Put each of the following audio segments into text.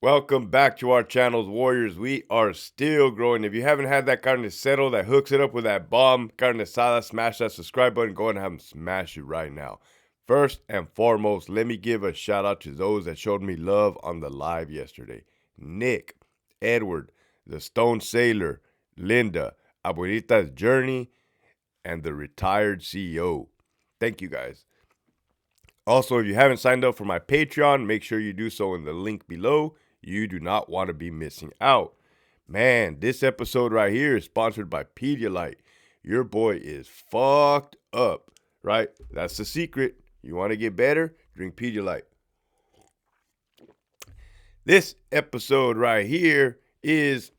Welcome back to our channels, Warriors. We are still growing. If you haven't had that carne settle that hooks it up with that bomb carne asada, smash that subscribe button. Go ahead and have them smash it right now. First and foremost, let me give a shout out to those that showed me love on the live yesterday. Nick, Edward, the Stone Sailor, Linda, Abuelita's Journey, and the Retired CEO. Thank you guys. Also, if you haven't signed up for my Patreon, make sure you do so in the link below. You do not want to be missing out. Man, this episode right here is sponsored by Pedialyte. Your boy is fucked up, right? That's the secret. You want to get better? Drink Pedialyte. This episode right here is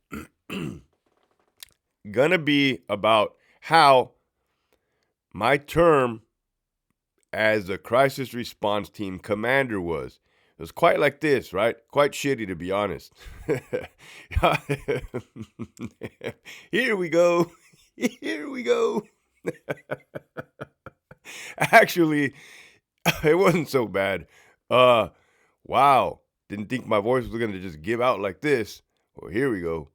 gonna be about how my term as a crisis response team commander was. It was quite like this, right? Quite shitty, to be honest. Here we go. Here we go. Actually, it wasn't so bad. Wow. Didn't think my voice was going to just give out like this. Well, here we go.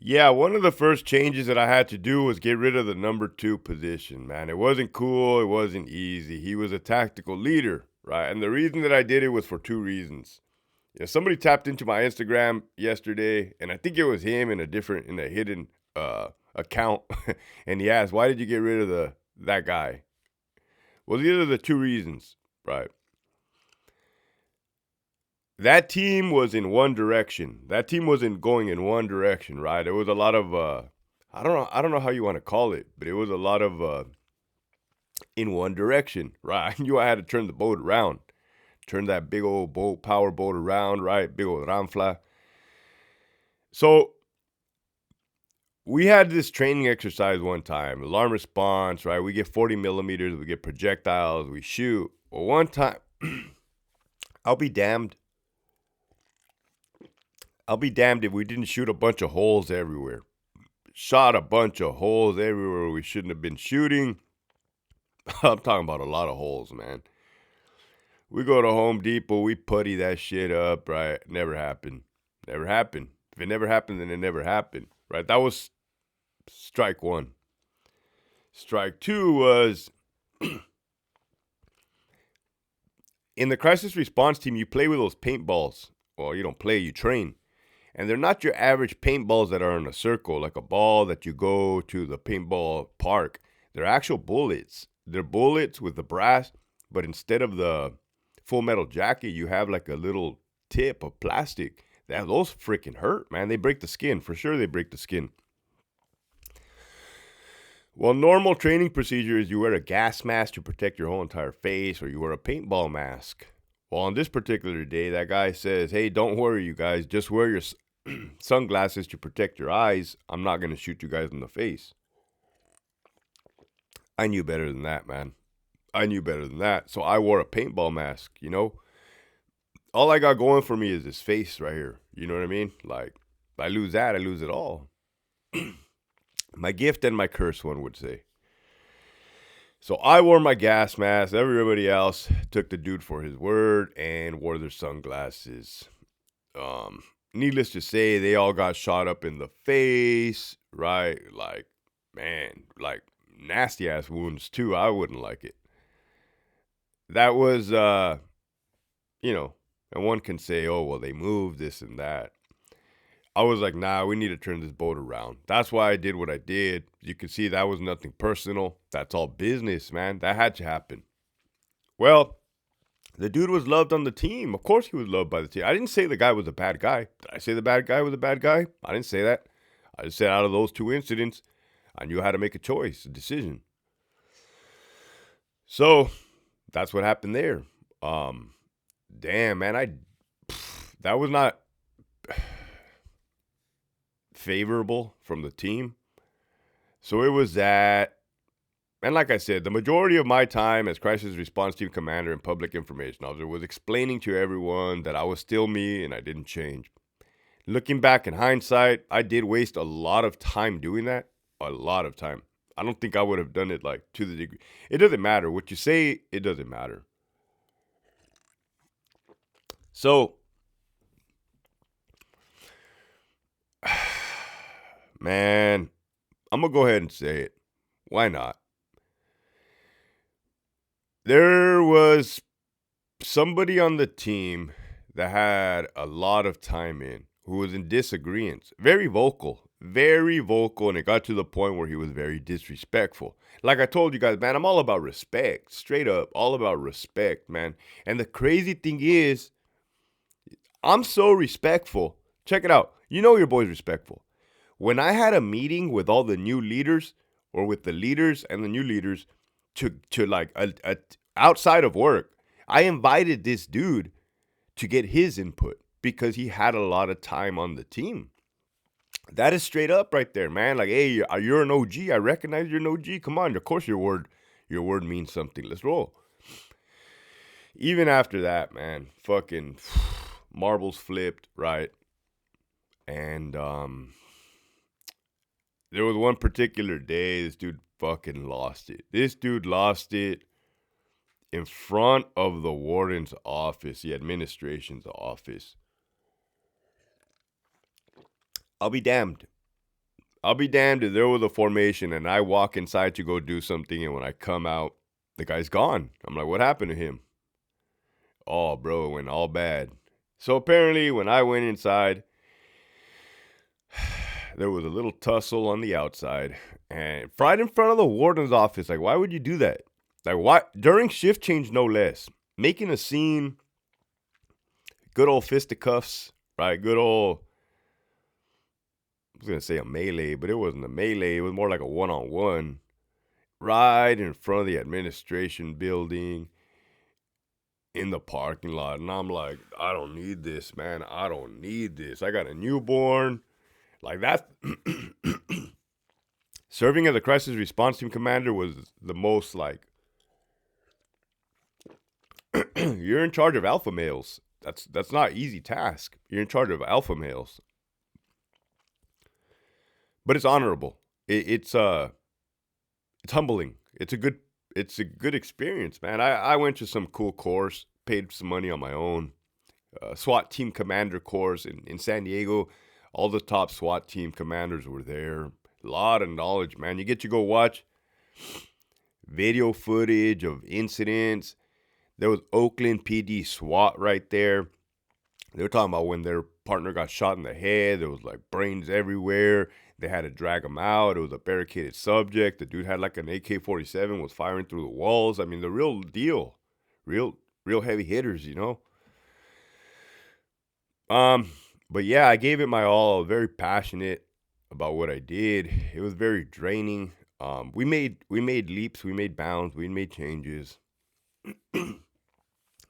Yeah, one of the first changes that I had to do was get rid of the number 2 position, man. It wasn't cool. It wasn't easy. He was a tactical leader, right? And the reason that I did it was for 2 reasons. Yeah, somebody tapped into my Instagram yesterday, and I think it was him in a hidden account, and he asked, "Why did you get rid of that guy?" Well, these are the 2 reasons, right? That team was in one direction. That team wasn't going in one direction, right? It was a lot of I don't know how you want to call it, but it was a lot of in one direction, right? I knew I had to turn the boat around. Turn that big old boat, power boat around, right? Big old ramfla. So we had this training exercise one time, alarm response, right? We get 40 millimeters, we get projectiles, we shoot. Well, one time, I'll be damned if we didn't shoot a bunch of holes everywhere. Shot a bunch of holes everywhere we shouldn't have been shooting. I'm talking about a lot of holes, man. We go to Home Depot, we putty that shit up, right? Never happened. Never happened. If it never happened, then it never happened, right? That was strike 1. Strike 2 was in the crisis response team, you play with those paintballs. Well, you don't play, you train. And they're not your average paintballs that are in a circle, like a ball that you go to the paintball park. They're actual bullets. They're bullets with the brass, but instead of the full metal jacket, you have like a little tip of plastic. Those freaking hurt, man. They break the skin. For sure, they break the skin. Well, normal training procedure is you wear a gas mask to protect your whole entire face, or you wear a paintball mask. Well, on this particular day, that guy says, "Hey, don't worry, you guys. Just wear your sunglasses to protect your eyes. I'm not going to shoot you guys in the face." I knew better than that, man. I knew better than that. So I wore a paintball mask, you know? All I got going for me is this face right here. You know what I mean? Like, if I lose that, I lose it all. My gift and my curse, one would say. So I wore my gas mask. Everybody else took the dude for his word and wore their sunglasses. Needless to say, they all got shot up in the face, right? Like, man, like nasty ass wounds too. I wouldn't like it. That was, you know, and one can say, "Oh, well, they moved this and that." I was like, nah, we need to turn this boat around. That's why I did what I did. You can see that was nothing personal. That's all business, man. That had to happen. Well, the dude was loved on the team. Of course he was loved by the team. I didn't say the guy was a bad guy. Did I say the bad guy was a bad guy? I didn't say that. I just said out of those 2 incidents, I knew how to make a choice, a decision. So that's what happened there. Damn, man, that was not favorable from the team. So it was that. And like I said, the majority of my time as crisis response team commander and public information officer was explaining to everyone that I was still me and I didn't change. Looking back in hindsight, I did waste a lot of time doing that. A lot of time. I don't think I would have done it like to the degree. It doesn't matter what you say. It doesn't matter. So, man, I'm gonna go ahead and say it. Why not? There was somebody on the team that had a lot of time in who was in disagreement, very vocal, and it got to the point where he was very disrespectful. Like I told you guys, man, I'm all about respect, straight up, all about respect, man. And the crazy thing is, I'm so respectful. Check it out. You know your boy's respectful. When I had a meeting with all the new leaders, or with the leaders and the new leaders, to like a outside of work, I invited this dude to get his input because he had a lot of time on the team. That is straight up right there, man. Like, hey, you're an OG. I recognize you're an OG. Come on, of course your word means something. Let's roll. Even after that, man, fucking marbles flipped, right? And there was one particular day this dude fucking lost it. This dude lost it in front of the warden's office, the administration's office. I'll be damned. I'll be damned if there was a formation and I walk inside to go do something, and when I come out, the guy's gone. I'm like, what happened to him? Oh, bro, it went all bad. So apparently, when I went inside, there was a little tussle on the outside, and right in front of the warden's office. Like, why would you do that? Like, why? During shift change, no less. Making a scene, good old fisticuffs, right? Good old, I was going to say a melee, but it wasn't a melee. It was more like a one-on-one. Right in front of the administration building, in the parking lot. And I'm like, I don't need this, man. I don't need this. I got a newborn. Like, that. Serving as a crisis response team commander was the most, like, you're in charge of alpha males. That's not an easy task. You're in charge of alpha males. But it's honorable. It's humbling. It's a good experience, man. I went to some cool course, paid some money on my own. SWAT team commander course in San Diego. All the top SWAT team commanders were there. A lot of knowledge, man. You get to go watch video footage of incidents. There was Oakland PD SWAT right there. They were talking about when their partner got shot in the head. There was like brains everywhere. They had to drag him out. It was a barricaded subject. The dude had like an AK-47, was firing through the walls. I mean, the real deal. Real heavy hitters, you know? But yeah, I gave it my all. I was very passionate about what I did. It was very draining. We made leaps, we made bounds, we made changes.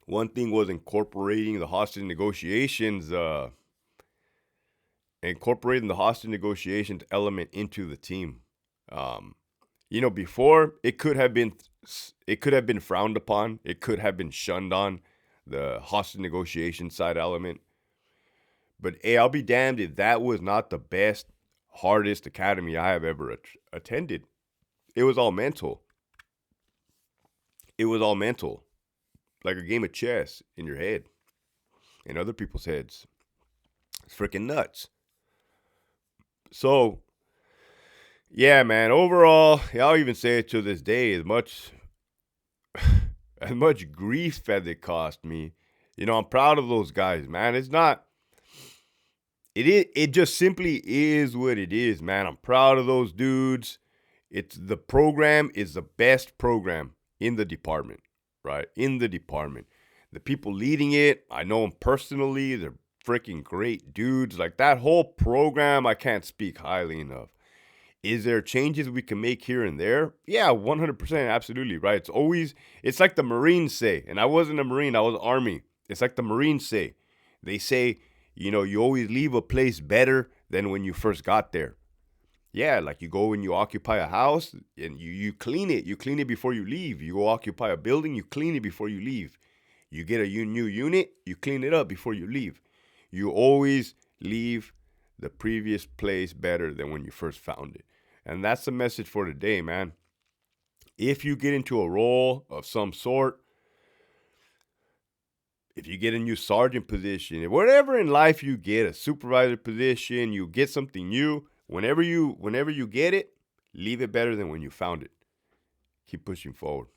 One thing was incorporating the hostage negotiations element into the team. Before it could have been frowned upon. It could have been shunned on, the hostage negotiation side element. But hey, I'll be damned if that was not the best, hardest academy I have ever attended. It was all mental. It was all mental. Like a game of chess in your head, in other people's heads. It's freaking nuts. So, yeah, man, overall, I'll even say it to this day, as much grief as it cost me, I'm proud of those guys, man. It just simply is what it is, man. I'm proud of those dudes. The program is the best program in the department, right? In the department. The people leading it, I know them personally. They're freaking great dudes. Like, that whole program, I can't speak highly enough. Is there changes we can make here and there? Yeah, 100%, absolutely, right? It's like the Marines say, and I wasn't a Marine, I was Army. It's like the Marines say. They say, you always leave a place better than when you first got there. Yeah, like you go and you occupy a house and you clean it. You clean it before you leave. You go occupy a building, you clean it before you leave. You get a new unit, you clean it up before you leave. You always leave the previous place better than when you first found it. And that's the message for today, man. If you get into a role of some sort, if you get a new sergeant position, whatever in life you get, a supervisor position, you get something new, whenever you get it, leave it better than when you found it. Keep pushing forward.